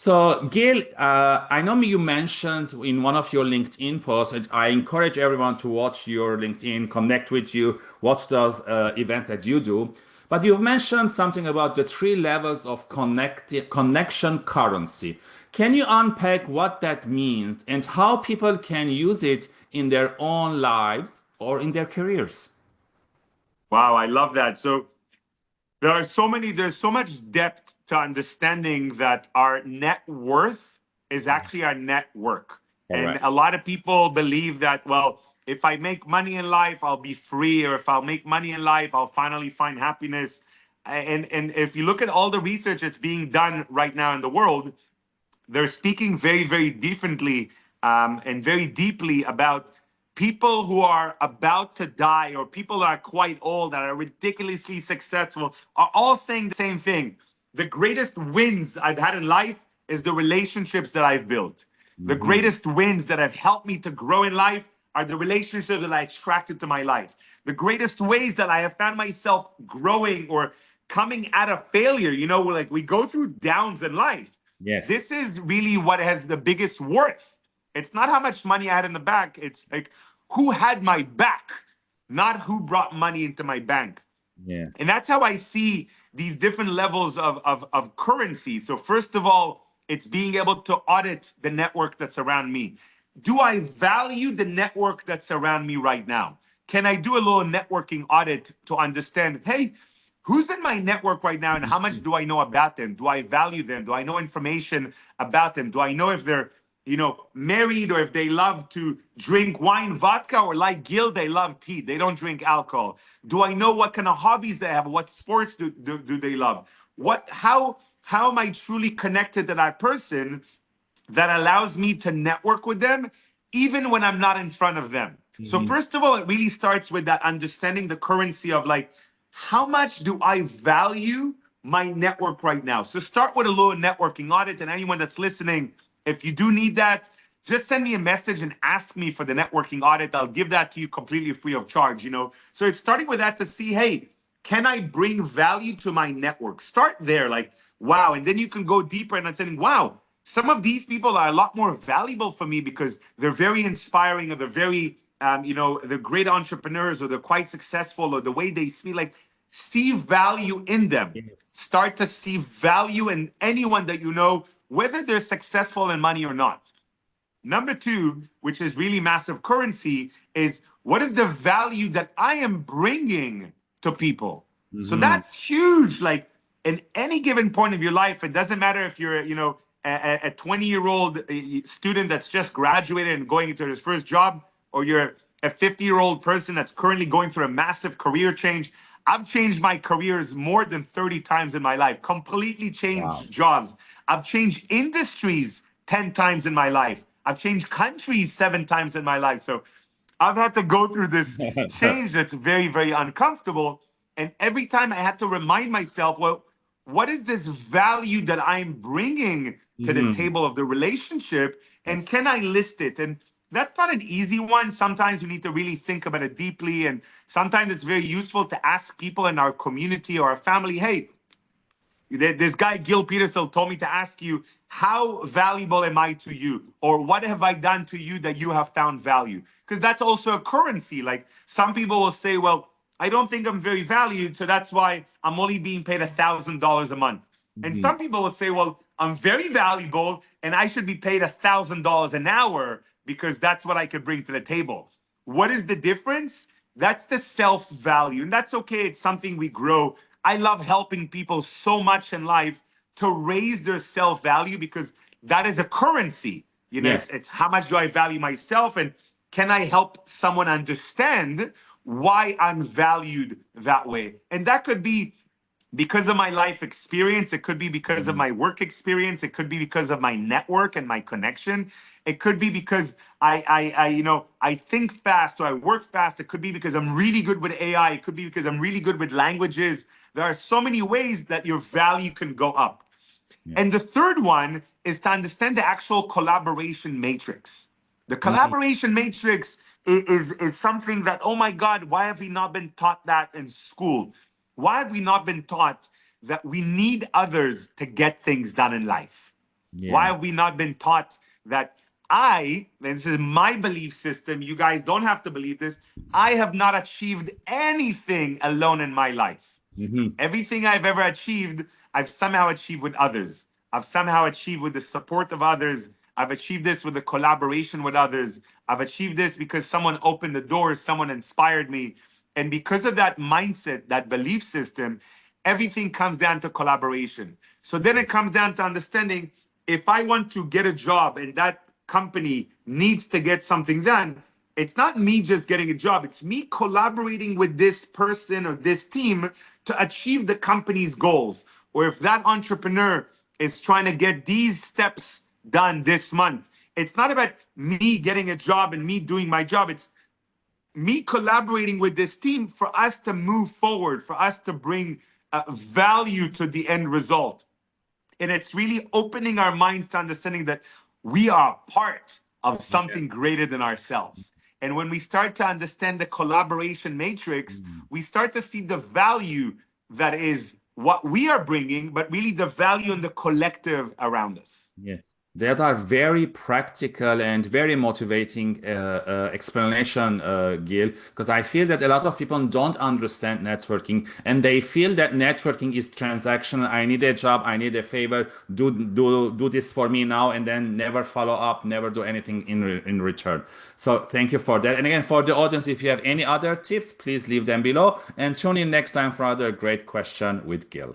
So, Gil, I know you mentioned in one of your LinkedIn posts, and I encourage everyone to watch your LinkedIn, connect with you, watch those events that you do. But you've mentioned something about the three levels of connection currency. Can you unpack what that means and how people can use it in their own lives or in their careers? Wow, I love that. So there's so much depth to understanding that our net worth is actually our network. And a Correct. lot of people believe that, well, if I make money in life, I'll be free, or if I'll make money in life, I'll finally find happiness. And if you look at all the research that's being done right now in the world, they're speaking very, very differently and very deeply about people who are about to die or people that are quite old, that are ridiculously successful, are all saying the same thing. The greatest wins I've had in life is the relationships that I've built. The Mhm. greatest wins that have helped me to grow in life are the relationships that I attracted to my life. The greatest ways that I have found myself growing or coming out of failure, like we go through downs in life. Yes. This is really what has the biggest worth. It's not how much money I had in the bank. It's like who had my back, not who brought money into my bank. Yeah. And that's how I see these different levels of currency. So, first of all, it's being able to audit the network that's around me. Do I value the network that's around me right now? Can I do a little networking audit to understand, hey, who's in my network right now and how much do I know about them? Do I value them? Do I know information about them? Do I know if they're married or if they love to drink wine, vodka, or like Gil, they love tea. They don't drink alcohol. Do I know what kind of hobbies they have? What sports do they love? How am I truly connected to that person that allows me to network with them even when I'm not in front of them? So Mhm. first of all, it really starts with that understanding the currency of like, how much do I value my network right now? So start with a little networking audit, and anyone that's listening, if you do need that, just send me a message and ask me for the networking audit. I'll give that to you completely free of charge. So it's starting with that to see, hey, can I bring value to my network? Start there, like, wow. And then you can go deeper and saying, wow, some of these people are a lot more valuable for me because they're very inspiring or they're very, they're great entrepreneurs or they're quite successful or the way they speak, like, see value in them. Yes. Start to see value in anyone that you know, whether they're successful in money or not. Number two, which is really massive currency, is what is the value that I am bringing to people? So Mhm. that's huge. Like in any given point of your life, it doesn't matter if you're, a 20-year-old student that's just graduated and going into his first job, or you're a 50-year-old person that's currently going through a massive career change. I've changed my careers more than 30 times in my life, completely Wow. changed jobs. I've changed industries 10 times in my life. I've changed countries 7 times in my life. So I've had to go through this change that's very, very uncomfortable. And every time I had to remind myself, well, what is this value that I'm bringing to the Mhm. table of the relationship? And Yes. can I list it? And that's not an easy one. Sometimes we need to really think about it deeply. And sometimes it's very useful to ask people in our community or our family, hey, this guy Gil Petersil told me to ask you, how valuable am I to you? Or what have I done to you that you have found value? Because that's also a currency. Like some people will say, well, I don't think I'm very valued, so that's why I'm only being paid $1,000 a month. And Mhm. some people will say, well, I'm very valuable and I should be paid $1,000 an hour because that's what I could bring to the table. What is the difference? That's the self value. And that's okay. It's something we grow. I love helping people so much in life to raise their self value because that is a currency. It's, Yes. it's how much do I value myself and can I help someone understand why I'm valued that way? And that could be because of my life experience. It could be because of Mhm. my work experience. It could be because of my network and my connection. It could be because I think fast, so I work fast. It could be because I'm really good with AI. It could be because I'm really good with languages. There are so many ways that your value can go up. Yeah. And the third one is to understand the actual collaboration matrix. The Mhm. collaboration matrix is something that, oh my God, why have we not been taught that in school? Why have we not been taught that we need others to get things done in life? Why Yeah. have we not been taught that and this is my belief system, you guys don't have to believe this, I have not achieved anything alone in my life. Hmm. Everything I've ever achieved, I've somehow achieved with others. I've somehow achieved with the support of others. I've achieved this with the collaboration with others. I've achieved this because someone opened the doors, someone inspired me. And because of that mindset, that belief system, everything comes down to collaboration. So then it comes down to understanding, if I want to get a job and that company needs to get something done, it's not me just getting a job, it's me collaborating with this person or this team to achieve the company's goals. Or if that entrepreneur is trying to get these steps done this month, it's not about me getting a job and me doing my job. It's me collaborating with this team for us to move forward, for us to bring value to the end result. And it's really opening our minds to understanding that we are part of something greater than ourselves. And when we start to understand the collaboration matrix, we start to see the value that is what we are bringing, but really the value in the collective around us. Yeah, that are very practical and very motivating explanation, Gil, because I feel that a lot of people don't understand networking and they feel that networking is transactional. I need a job, I need a favor, do this for me now, and then never follow up, never do anything in return. So thank you for that. And again, for the audience, if you have any other tips, please leave them below and tune in next time for another great question with Gil.